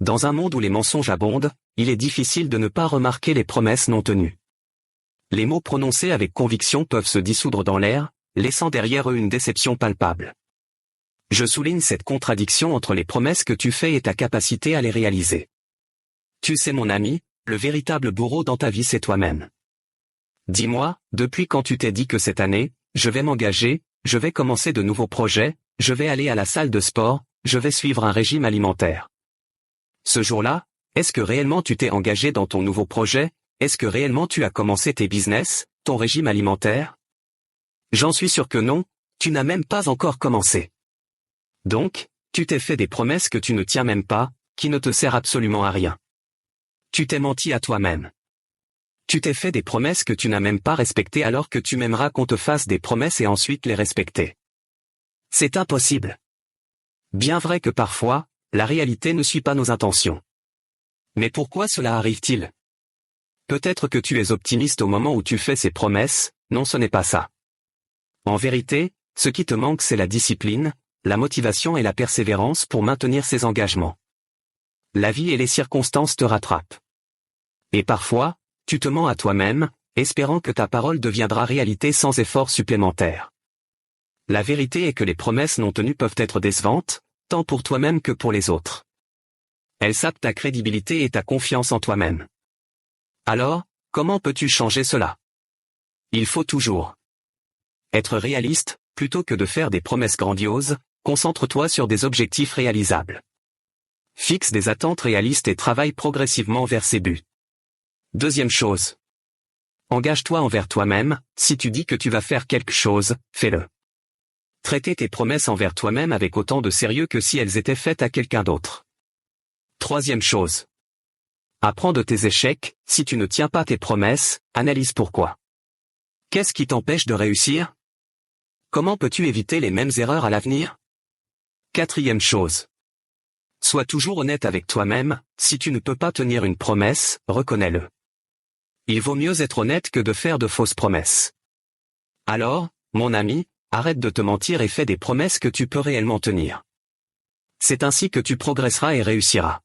Dans un monde où les mensonges abondent, il est difficile de ne pas remarquer les promesses non tenues. Les mots prononcés avec conviction peuvent se dissoudre dans l'air, laissant derrière eux une déception palpable. Je souligne cette contradiction entre les promesses que tu fais et ta capacité à les réaliser. Tu sais mon ami, le véritable bourreau dans ta vie c'est toi-même. Dis-moi, depuis quand tu t'es dit que cette année, je vais m'engager, je vais commencer de nouveaux projets, je vais aller à la salle de sport, je vais suivre un régime alimentaire. Ce jour-là, est-ce que réellement tu t'es engagé dans ton nouveau projet? Est-ce que réellement tu as commencé tes business, ton régime alimentaire? J'en suis sûr que non, tu n'as même pas encore commencé. Donc, tu t'es fait des promesses que tu ne tiens même pas, qui ne te servent absolument à rien. Tu t'es menti à toi-même. Tu t'es fait des promesses que tu n'as même pas respectées alors que tu m'aimeras qu'on te fasse des promesses et ensuite les respecter. C'est impossible. Bien vrai que parfois, la réalité ne suit pas nos intentions. Mais pourquoi cela arrive-t-il? Peut-être que tu es optimiste au moment où tu fais ces promesses, non ce n'est pas ça. En vérité, ce qui te manque c'est la discipline, la motivation et la persévérance pour maintenir ces engagements. La vie et les circonstances te rattrapent. Et parfois, tu te mens à toi-même, espérant que ta parole deviendra réalité sans effort supplémentaire. La vérité est que les promesses non tenues peuvent être décevantes, tant pour toi-même que pour les autres. Elles sapent ta crédibilité et ta confiance en toi-même. Alors, comment peux-tu changer cela? Il faut toujours être réaliste, plutôt que de faire des promesses grandioses, concentre-toi sur des objectifs réalisables. Fixe des attentes réalistes et travaille progressivement vers ces buts. Deuxième chose. Engage-toi envers toi-même, si tu dis que tu vas faire quelque chose, fais-le. Traiter tes promesses envers toi-même avec autant de sérieux que si elles étaient faites à quelqu'un d'autre. Troisième chose. Apprends de tes échecs, si tu ne tiens pas tes promesses, analyse pourquoi. Qu'est-ce qui t'empêche de réussir? Comment peux-tu éviter les mêmes erreurs à l'avenir? Quatrième chose. Sois toujours honnête avec toi-même, si tu ne peux pas tenir une promesse, reconnais-le. Il vaut mieux être honnête que de faire de fausses promesses. Alors, mon ami, arrête de te mentir et fais des promesses que tu peux réellement tenir. C'est ainsi que tu progresseras et réussiras.